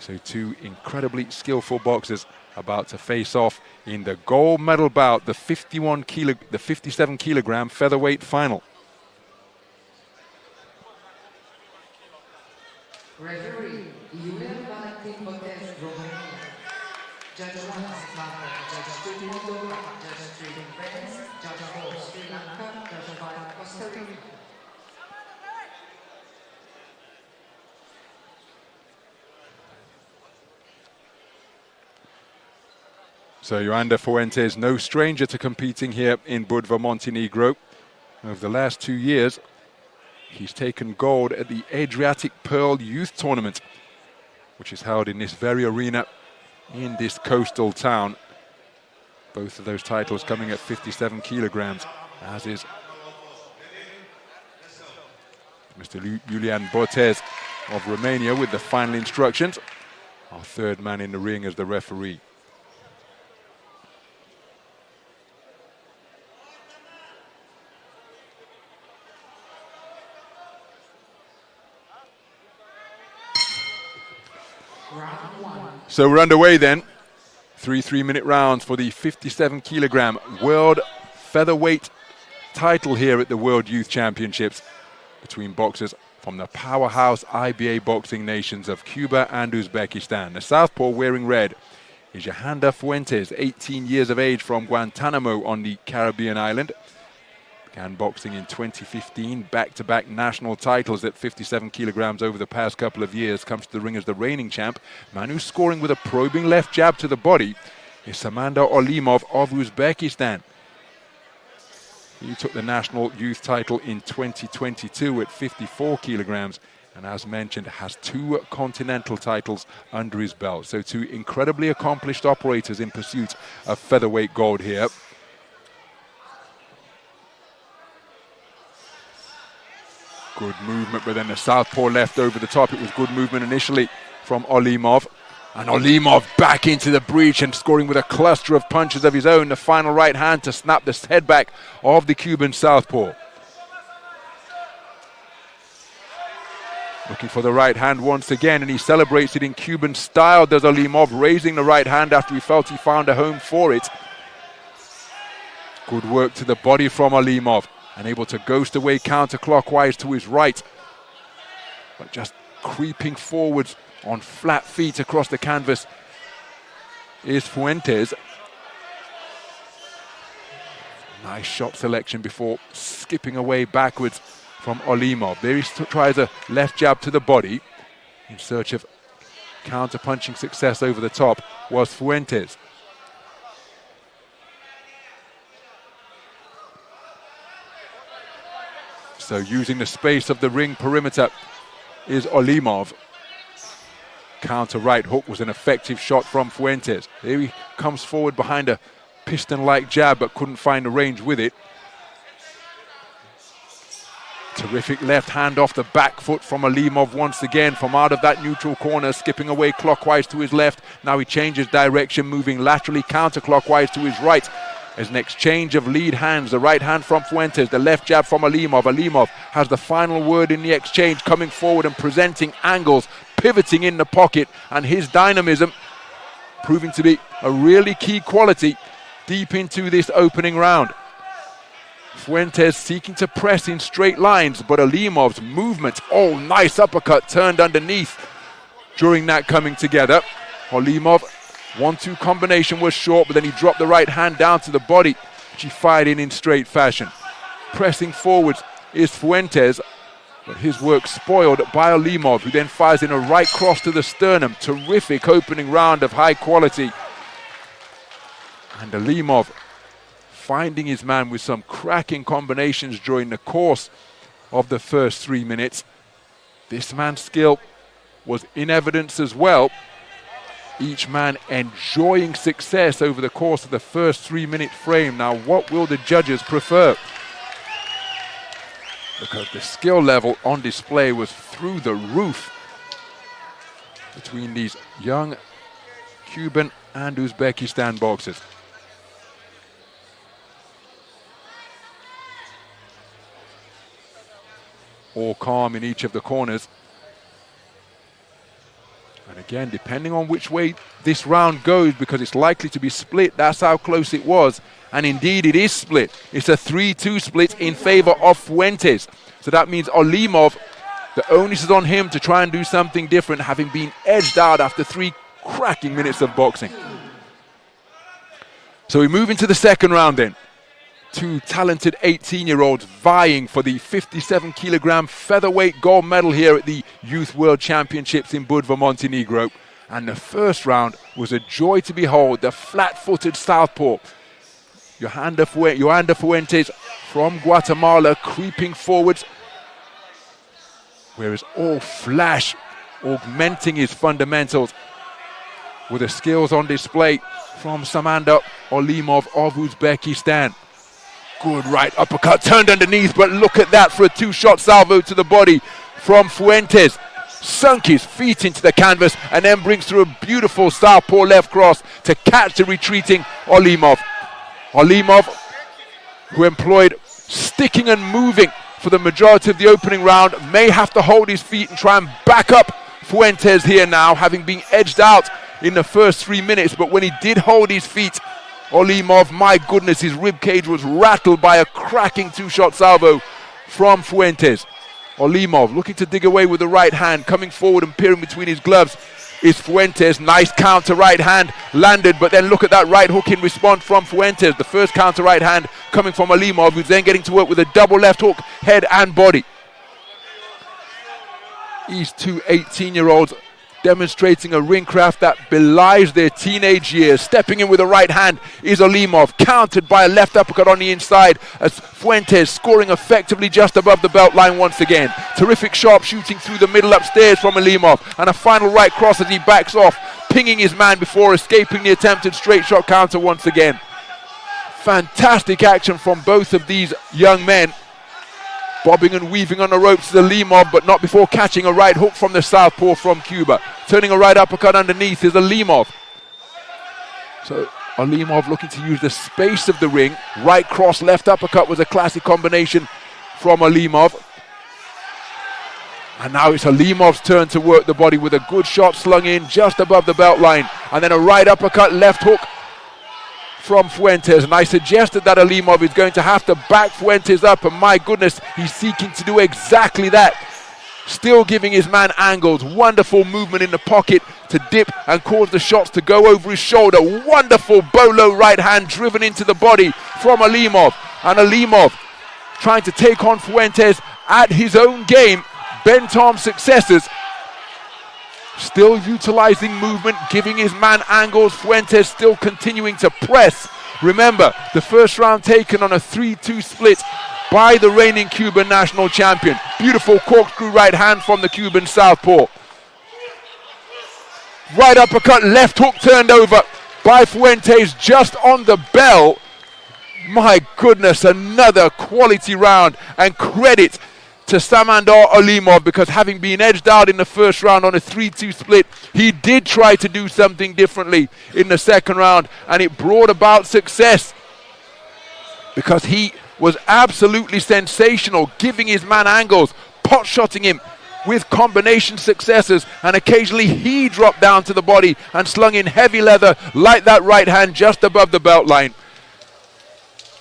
So two incredibly skillful boxers about to face off in the gold medal bout, the 57 kilogram featherweight final. Referee, Fuentes, Romania. Judge 1, Samandar. Judge 2, Moldova. Judge 3, France. Judge 4, Sri Lanka. Judge 5, Costa Rica. So Yojander Fuentes, no stranger to competing here in Budva, Montenegro. Over the last 2 years, he's taken gold at the Adriatic Pearl Youth Tournament, which is held in this very arena in this coastal town. Both of those titles coming at 57 kilograms, as is Mr. Julian Botez of Romania with the final instructions. Our third man in the ring as the referee. So we're underway then. 3 3-minute rounds for the 57 kilogram world featherweight title here at the World Youth Championships between boxers from the powerhouse IBA boxing nations of Cuba and Uzbekistan. The southpaw wearing red is Yojander Fuentes, 18 years of age, from Guantanamo on the Caribbean island. Began boxing in 2015, back-to-back national titles at 57 kilograms over the past couple of years. Comes to the ring as the reigning champ. Man who's scoring with a probing left jab to the body is Samandar Olimov of Uzbekistan. He took the national youth title in 2022 at 54 kilograms, and as mentioned, has 2 continental titles under his belt. So 2 incredibly accomplished operators in pursuit of featherweight gold here. Good movement, but then the southpaw left over the top. It was good movement initially from Olimov. And Olimov back into the breach and scoring with a cluster of punches of his own. The final right hand to snap the head back of the Cuban southpaw. Looking for the right hand once again, and he celebrates it in Cuban style, does Olimov, raising the right hand after he felt he found a home for it. Good work to the body from Olimov, and able to ghost away counterclockwise to his right. But just creeping forwards on flat feet across the canvas is Fuentes. Nice shot selection before skipping away backwards from Olimov. There he tries a left jab to the body in search of counter-punching success over the top was Fuentes. So using the space of the ring perimeter is Olimov. Counter right hook was an effective shot from Fuentes. There he comes forward behind a piston-like jab, but couldn't find the range with it. Terrific left hand off the back foot from Olimov once again from out of that neutral corner, skipping away clockwise to his left. Now he changes direction, moving laterally counterclockwise to his right. As an exchange of lead hands, the right hand from Fuentes, the left jab from Olimov. Olimov has the final word in the exchange, coming forward and presenting angles, pivoting in the pocket, and his dynamism proving to be a really key quality deep into this opening round. Fuentes seeking to press in straight lines, but Olimov's movement, oh, nice uppercut turned underneath during that coming together. Olimov, 1-2 combination was short, but then he dropped the right hand down to the body, which he fired in straight fashion. Pressing forwards is Fuentes, but his work spoiled by Olimov, who then fires in a right cross to the sternum. Terrific opening round of high quality. And Olimov finding his man with some cracking combinations during the course of the first 3 minutes. This man's skill was in evidence as well. Each man enjoying success over the course of the first 3-minute frame. Now, what will the judges prefer? Because the skill level on display was through the roof between these young Cuban and Uzbekistan boxers. All calm in each of the corners. And Again, depending on which way this round goes, because it's likely to be split, that's how close it was. And indeed, it is split. It's a 3-2 split in favor of Fuentes. So that means Olimov, the onus is on him to try and do something different, having been edged out after 3 cracking minutes of boxing. So we move into the second round then. 2 talented 18-year-olds vying for the 57-kilogram featherweight gold medal here at the Youth World Championships in Budva, Montenegro. And the first round was a joy to behold. The flat-footed southpaw, Yojander Fuentes from Guatemala, creeping forwards, whereas all flash, augmenting his fundamentals with the skills on display from Samandar Olimov of Uzbekistan. Good right uppercut, turned underneath, but look at that for a 2-shot salvo to the body from Fuentes. Sunk his feet into the canvas and then brings through a beautiful southpaw left cross to catch the retreating Olimov. Olimov, who employed sticking and moving for the majority of the opening round, may have to hold his feet and try and back up Fuentes here now, having been edged out in the first 3 minutes. But when he did hold his feet, Olimov, my goodness, his ribcage was rattled by a cracking 2-shot salvo from Fuentes. Olimov looking to dig away with the right hand, coming forward and peering between his gloves is Fuentes. Nice counter right hand landed, but then look at that right hook in response from Fuentes. The first counter right hand coming from Olimov, who's then getting to work with a double left hook, head and body. These 2 18-year-olds demonstrating a ring craft that belies their teenage years. Stepping in with a right hand is Olimov, countered by a left uppercut on the inside as Fuentes scoring effectively just above the belt line once again. Terrific sharp shooting through the middle upstairs from Olimov, and a final right cross as he backs off, pinging his man before escaping the attempted straight shot counter once again. Fantastic action from both of these young men. Bobbing and weaving on the ropes to Olimov, but not before catching a right hook from the southpaw from Cuba. Turning a right uppercut underneath is Olimov. So Olimov looking to use the space of the ring. Right cross, left uppercut was a classic combination from Olimov. And now it's Olimov's turn to work the body with a good shot slung in just above the belt line. And then a right uppercut, left hook from Fuentes, and I suggested that Olimov is going to have to back Fuentes up, and my goodness, he's seeking to do exactly that. Still giving his man angles. Wonderful movement in the pocket to dip and cause the shots to go over his shoulder. Wonderful bolo right hand driven into the body from Olimov, and Olimov trying to take on Fuentes at his own game, bent arm successes. Still utilizing movement, giving his man angles. Fuentes still continuing to press. Remember, the first round taken on a 3-2 split by the reigning Cuban national champion. Beautiful corkscrew right hand from the Cuban southpaw. Right uppercut, left hook turned over by Fuentes just on the bell. My goodness, another quality round, and credit to Samandar Olimov, because having been edged out in the first round on a 3-2 split, he did try to do something differently in the second round, and it brought about success because he was absolutely sensational, giving his man angles, pot-shotting him with combination successes, and occasionally he dropped down to the body and slung in heavy leather like that right hand just above the belt line.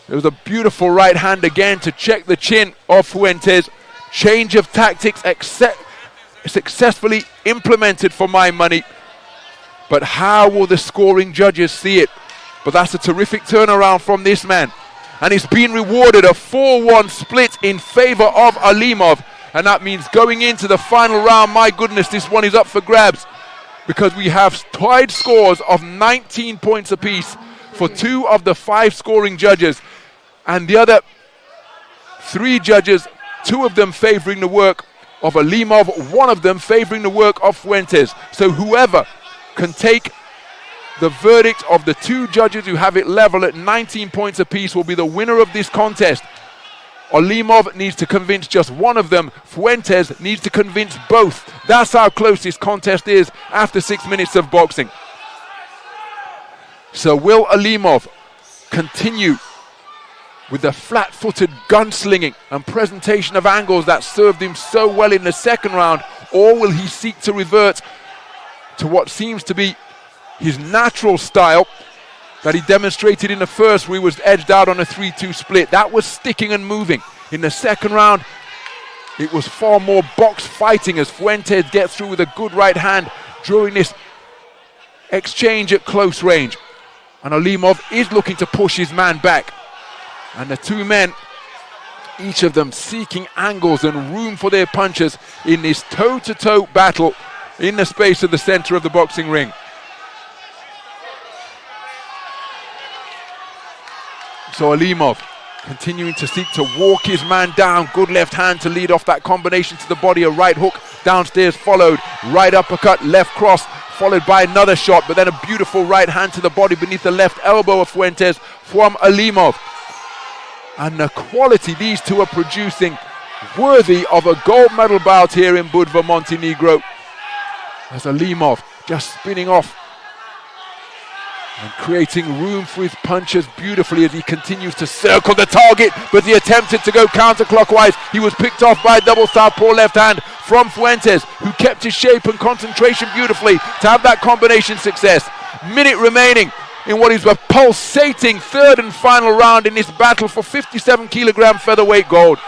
It was a beautiful right hand again to check the chin of Fuentes. Change of tactics successfully implemented for my money. But how will the scoring judges see it? But that's a terrific turnaround from this man. And it's been rewarded, a 4-1 split in favor of Olimov. And that means going into the final round, my goodness, this one is up for grabs, because we have tied scores of 19 points apiece for 2 of the 5 scoring judges. And the other 3 judges, 2 of them favoring the work of Olimov, 1 of them favoring the work of Fuentes. So whoever can take the verdict of the 2 judges who have it level at 19 points apiece will be the winner of this contest. Olimov needs to convince just 1 of them. Fuentes needs to convince both. That's how close this contest is after 6 minutes of boxing. So will Olimov continue with the flat-footed gunslinging and presentation of angles that served him so well in the second round, or will he seek to revert to what seems to be his natural style that he demonstrated in the first, where he was edged out on a 3-2 split. That was sticking and moving. In the second round, it was far more box fighting as Fuentes gets through with a good right hand during this exchange at close range. And Olimov is looking to push his man back. And the two men, each of them seeking angles and room for their punches in this toe-to-toe battle in the space of the center of the boxing ring. So Olimov continuing to seek to walk his man down. Good left hand to lead off that combination to the body. A right hook downstairs followed. Right uppercut, left cross, followed by another shot, but then a beautiful right hand to the body beneath the left elbow of Fuentes from Olimov. And the quality these two are producing, worthy of a gold medal bout here in Budva, Montenegro. As Olimov just spinning off and creating room for his punches beautifully as he continues to circle the target, but he attempted to go counterclockwise. He was picked off by a double southpaw left hand from Fuentes, who kept his shape and concentration beautifully to have that combination success. Minute remaining in what is a pulsating third and final round in this battle for 57 kilogram featherweight gold.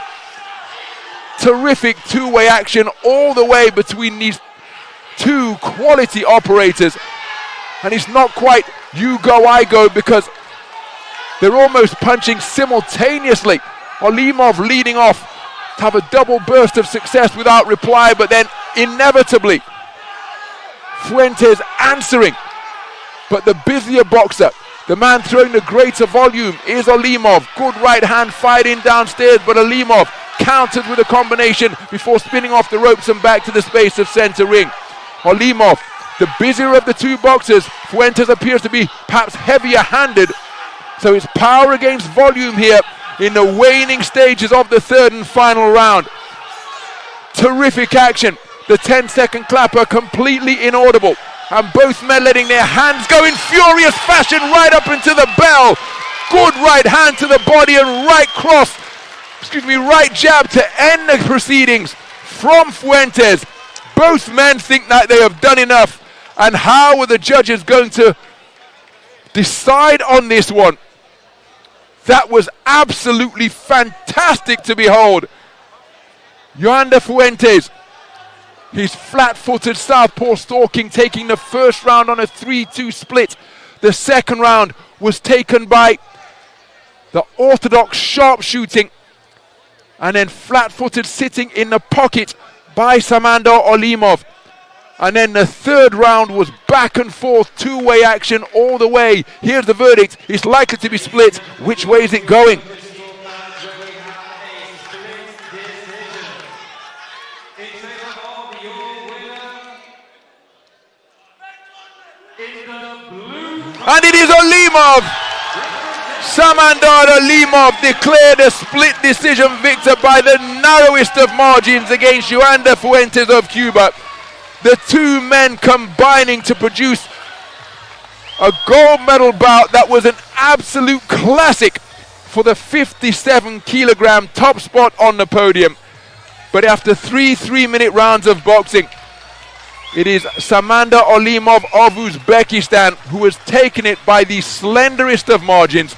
Terrific two-way action all the way between these two quality operators. And it's not quite you go, I go, because they're almost punching simultaneously. Olimov leading off to have a double burst of success without reply, but then inevitably Fuentes answering. But the busier boxer, the man throwing the greater volume, is Olimov. Good right hand fired in downstairs, but Olimov countered with a combination before spinning off the ropes and back to the space of center ring. Olimov, the busier of the two boxers. Fuentes appears to be perhaps heavier handed, so it's power against volume here in the waning stages of the third and final round. Terrific action. The 10-second clapper completely inaudible, and both men letting their hands go in furious fashion right up into the bell. Good right hand to the body and right jab to end the proceedings from Fuentes. Both men think that they have done enough. And how are the judges going to decide on this one? That was absolutely fantastic to behold. Yojander Fuentes, his flat-footed southpaw stalking, taking the first round on a 3-2 split. The second round was taken by the orthodox sharpshooting, and then flat-footed sitting in the pocket by Samandar Olimov. And then the third round was back and forth, two-way action all the way. Here's the verdict. It's likely to be split. Which way is it going? And it is Olimov. Samandar Olimov declared a split decision victor by the narrowest of margins against Yojander Fuentes of Cuba. The two men combining to produce a gold medal bout that was an absolute classic for the 57 kilogram top spot on the podium. But after 3-3-minute rounds of boxing, it is Samandar Olimov of Uzbekistan who has taken it by the slenderest of margins.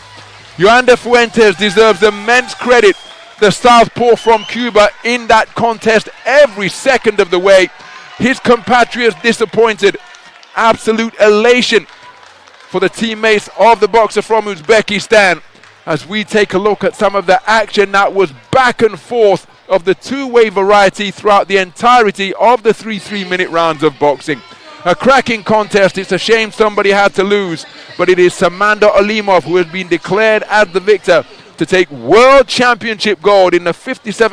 Yojander Fuentes deserves immense credit, the southpaw from Cuba, in that contest every second of the way. His compatriots disappointed. Absolute elation for the teammates of the boxer from Uzbekistan as we take a look at some of the action that was back and forth of the two-way variety throughout the entirety of the 3-3-minute rounds of boxing. A cracking contest. It's a shame somebody had to lose, but it is Samandar Olimov who has been declared as the victor to take world championship gold in the 57